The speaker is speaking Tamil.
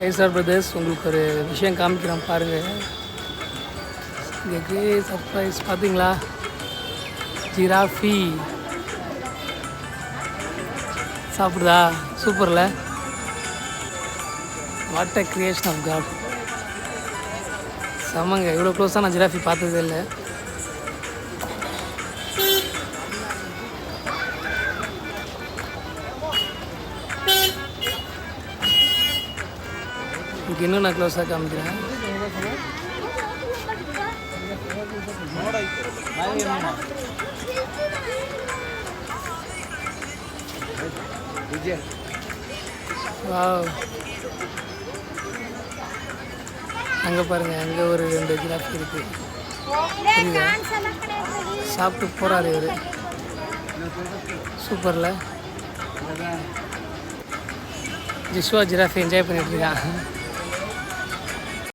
சார் பிரதர்ஸ், உங்களுக்கு ஒரு விஷயம் காமிக்கிறோம் பாருங்கள். இங்கே சர்ப்ரைஸ் பார்த்தீங்களா? ஜிராஃபி சாப்பிடுதா? சூப்பரில். What a creation of God. செம்மங்க. இவ்வளோ க்ளோஸாக நான் ஜிராஃபி பார்த்ததே இல்லை. இங்கே இன்னும் நான் க்ளோஸாக காமிக்கிறேன். வாவ், அங்கே பாருங்கள், அங்கே ஒரு 2 ஜிராஃபி இருக்குது. புரியுதா? சாப்பிட்டு போகிறாரு இவர். சூப்பரில். ஜிஷ்வா ஜிராஃபி என்ஜாய் பண்ணிட்டு இருக்கான்.